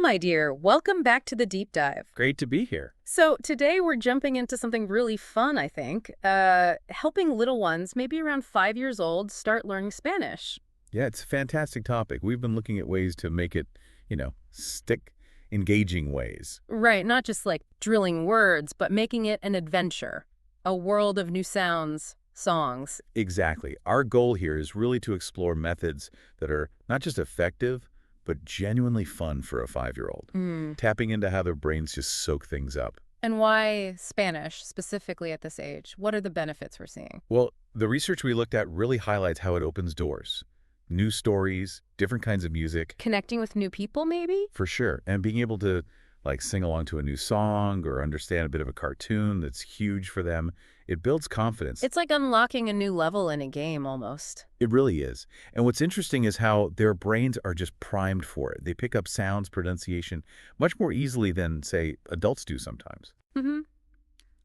my dear. Welcome back to the deep dive. Great to be here. So today we're jumping into something really fun, I think. Helping little ones, maybe around 5 years old, start learning Spanish. Yeah, it's a fantastic topic. We've been looking at ways to make it, stick, engaging ways. Right, not just like drilling words, but making it an adventure. A world of new sounds, songs. Exactly. Our goal here is really to explore methods that are not just effective, but genuinely fun for a 5-year-old. Tapping into how their brains just soak things up. And why Spanish, specifically at this age? What are the benefits we're seeing? Well, the research we looked at really highlights how it opens doors. New stories, different kinds of music. Connecting with new people, maybe? For sure. And being able to sing along to a new song or understand a bit of a cartoon that's huge for them, it builds confidence. It's like unlocking a new level in a game, almost. It really is. And what's interesting is how their brains are just primed for it. They pick up sounds, pronunciation, much more easily than, say, adults do sometimes. Mm-hmm.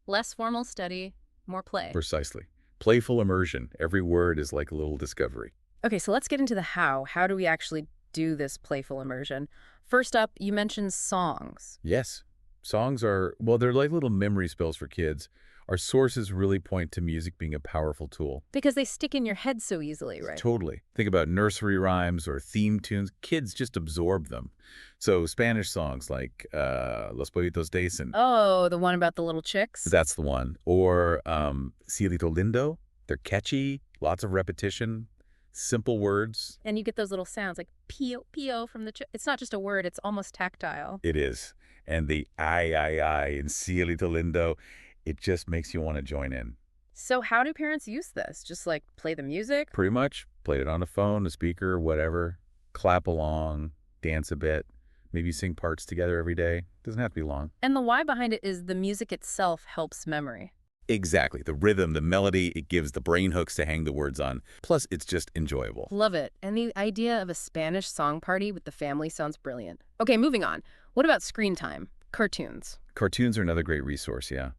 Less formal study, more play. Precisely. Playful immersion. Every word is like a little discovery. Okay, so let's get into the how. How do we actually do this playful immersion? First up, you mentioned songs. Yes. Songs are, well, they're like little memory spells for kids. Our sources really point to music being a powerful tool. Because they stick in your head so easily, right? Totally. Think about nursery rhymes or theme tunes. Kids just absorb them. So Spanish songs like Los Pollitos Dicen. Oh, the one about the little chicks? That's the one. Or Cielito Lindo. They're catchy, lots of repetition, simple words. And you get those little sounds like pio, pio from the It's not just a word, it's almost tactile. It is. And the ay in Cielito Lindo, it just makes you want to join in. So how do parents use this? Just like play the music? Pretty much. Played it on a phone, a speaker, whatever. Clap along, dance a bit. Maybe sing parts together every day. Doesn't have to be long. And the why behind it is the music itself helps memory. Exactly. The rhythm, the melody, it gives the brain hooks to hang the words on. Plus, it's just enjoyable. Love it. And the idea of a Spanish song party with the family sounds brilliant. Okay, moving on. What about screen time? Cartoons. Cartoons are another great resource, yeah.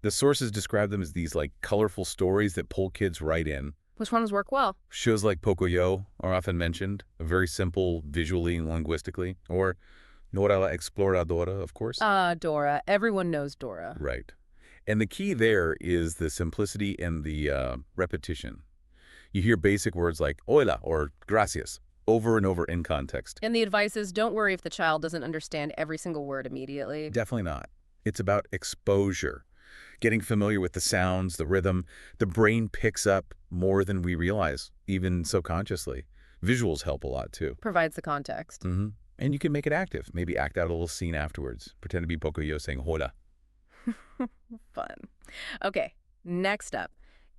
The sources describe them as these colorful stories that pull kids right in. Which ones work well? Shows like Pocoyo are often mentioned, very simple visually and linguistically. Or Nora la Exploradora, of course. Dora. Everyone knows Dora. Right. And the key there is the simplicity and the repetition. You hear basic words like hola or gracias over and over in context. And the advice is don't worry if the child doesn't understand every single word immediately. Definitely not. It's about exposure. Getting familiar with the sounds, the rhythm. The brain picks up more than we realize, even subconsciously. Visuals help a lot, too. Provides the context. And you can make it active. Maybe act out a little scene afterwards. Pretend to be Pocoyo saying hola. Fun. Okay, next up.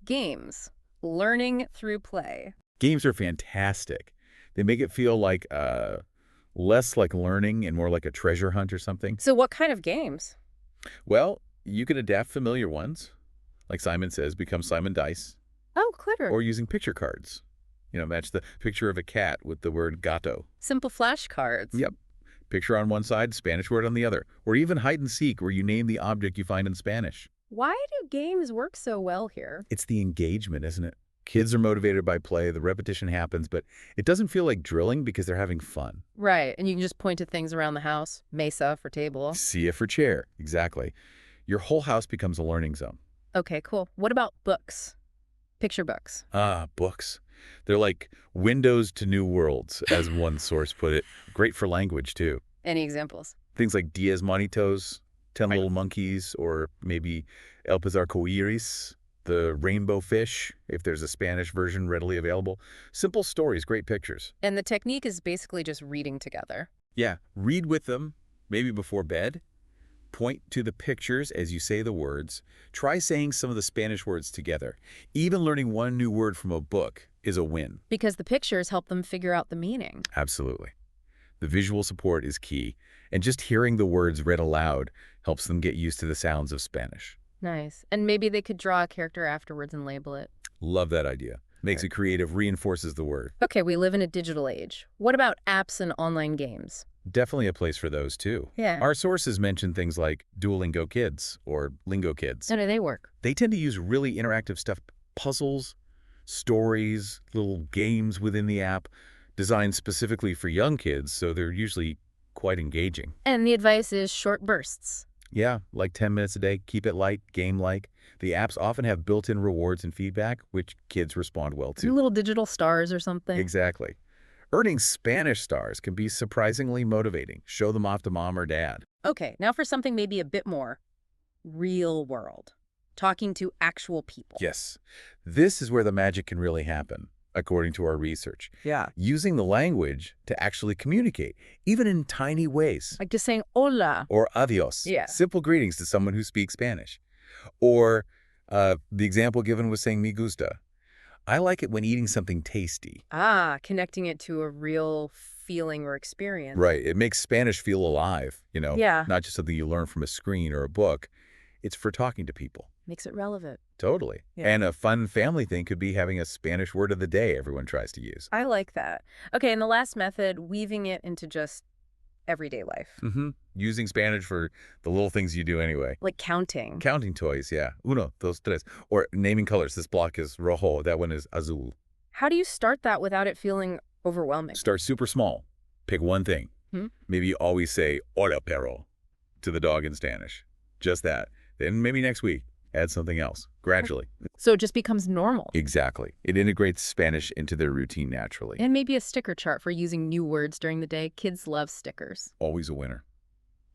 Games. Learning through play. Games are fantastic. They make it feel like less like learning and more like a treasure hunt or something. So what kind of games? Well, you can adapt familiar ones. Like Simon says, become Simon Dice. Oh, clever. Or using picture cards. Match the picture of a cat with the word gato. Simple flashcards. Yep. Picture on one side, Spanish word on the other. Or even hide and seek, where you name the object you find in Spanish. Why do games work so well here? It's the engagement, isn't it? Kids are motivated by play, the repetition happens, but it doesn't feel like drilling because they're having fun. Right, and you can just point to things around the house. Mesa for table. See it for chair. Exactly. Your whole house becomes a learning zone. Okay, cool. What about books? Picture books. Books. They're like windows to new worlds, as one source put it. Great for language, too. Any examples? Things like Diez Monitos, 10 Little Monkeys, or maybe El Pez Arcoiris, the rainbow fish, if there's a Spanish version readily available. Simple stories, great pictures. And the technique is basically just reading together. Yeah, read with them, maybe before bed. Point to the pictures as you say the words. Try saying some of the Spanish words together. Even learning one new word from a book is a win. Because the pictures help them figure out the meaning. Absolutely. The visual support is key, and just hearing the words read aloud helps them get used to the sounds of Spanish. Nice. And maybe they could draw a character afterwards and label it. Love that idea. Makes it creative, reinforces the word. Okay, we live in a digital age. What about apps and online games? Definitely a place for those, too. Yeah. Our sources mention things like Duolingo Kids or Lingo Kids. How do they work? They tend to use really interactive stuff, puzzles, stories, little games within the app, designed specifically for young kids, so they're usually quite engaging. And the advice is short bursts. Yeah, like 10 minutes a day, keep it light, game-like. The apps often have built-in rewards and feedback, which kids respond well to. Little digital stars or something. Exactly. Earning Spanish stars can be surprisingly motivating. Show them off to mom or dad. Okay, now for something maybe a bit more real world. Talking to actual people. Yes, this is where the magic can really happen, according to our research. Yeah. Using the language to actually communicate, even in tiny ways. Like just saying hola. Or adios, Yeah. simple greetings to someone who speaks Spanish. Or the example given was saying me gusta. I like it when eating something tasty. Connecting it to a real feeling or experience. Right, it makes Spanish feel alive, Yeah. not just something you learn from a screen or a book. It's for talking to people. Makes it relevant. Totally. Yeah. And a fun family thing could be having a Spanish word of the day everyone tries to use. I like that. Okay, and the last method, weaving it into just everyday life. Using Spanish for the little things you do anyway. Like counting. Counting toys, yeah. Uno, dos, tres. Or naming colors. This block is rojo. That one is azul. How do you start that without it feeling overwhelming? Start super small. Pick one thing. Maybe you always say hola, perro, to the dog in Spanish. Just that. Then maybe next week, add something else, gradually. So it just becomes normal. Exactly. It integrates Spanish into their routine naturally. And maybe a sticker chart for using new words during the day. Kids love stickers. Always a winner.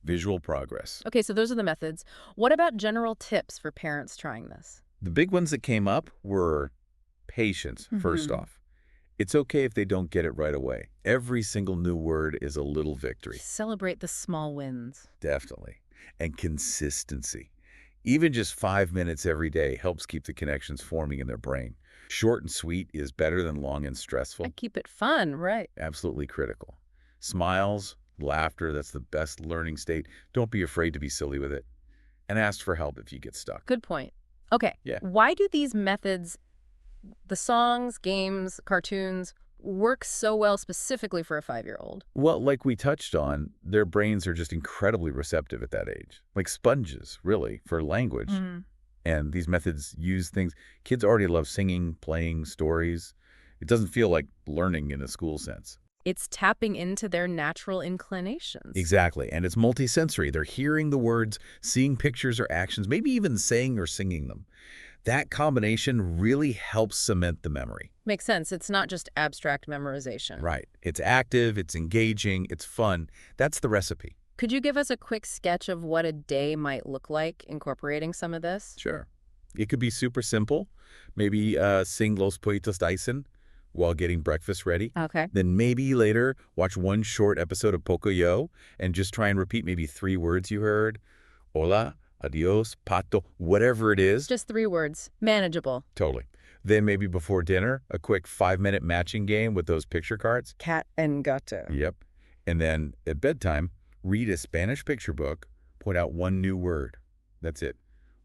Visual progress. Okay, so those are the methods. What about general tips for parents trying this? The big ones that came up were patience, first off. It's okay if they don't get it right away. Every single new word is a little victory. Celebrate the small wins. Definitely. And consistency. Even just 5 minutes every day helps keep the connections forming in their brain. Short and sweet is better than long and stressful. And keep it fun, right? Absolutely critical. Smiles, laughter, that's the best learning state. Don't be afraid to be silly with it. And ask for help if you get stuck. Good point. Okay. Yeah. Why do these methods, the songs, games, cartoons, work so well specifically for a 5-year-old? Well, like we touched on, their brains are just incredibly receptive at that age. Like sponges, really, for language. And these methods use things. Kids already love singing, playing, stories. It doesn't feel like learning in a school sense. It's tapping into their natural inclinations. Exactly. And it's multisensory. They're hearing the words, seeing pictures or actions, maybe even saying or singing them. That combination really helps cement the memory. Makes sense. It's not just abstract memorization. Right. It's active, it's engaging, it's fun. That's the recipe. Could you give us a quick sketch of what a day might look like incorporating some of this? Sure. It could be super simple. Maybe sing Los Pollitos Dicen while getting breakfast ready. Okay. Then maybe later watch one short episode of Pocoyo and just try and repeat maybe 3 words you heard. Hola, adios, pato, whatever it is. Just 3 words. Manageable. Totally. Then maybe before dinner, a quick 5-minute matching game with those picture cards. Cat and gato. Yep. And then at bedtime, read a Spanish picture book, point out one new word. That's it.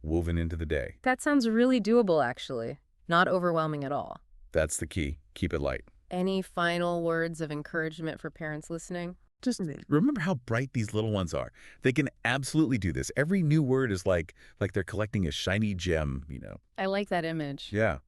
Woven into the day. That sounds really doable, actually. Not overwhelming at all. That's the key. Keep it light. Any final words of encouragement for parents listening? Just remember how bright these little ones are. They can absolutely do this. Every new word is like they're collecting a shiny gem, I like that image. Yeah.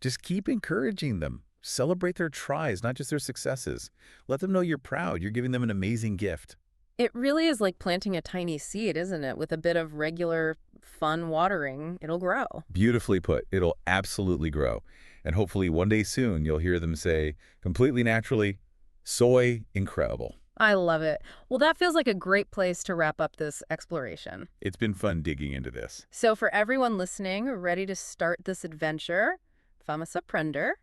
Just keep encouraging them. Celebrate their tries, not just their successes. Let them know you're proud. You're giving them an amazing gift. It really is like planting a tiny seed, isn't it? With a bit of regular, fun watering, it'll grow. Beautifully put. It'll absolutely grow. And hopefully one day soon you'll hear them say, completely naturally, soy incredible. I love it. Well, that feels like a great place to wrap up this exploration. It's been fun digging into this. So for everyone listening, ready to start this adventure, vamos a aprender.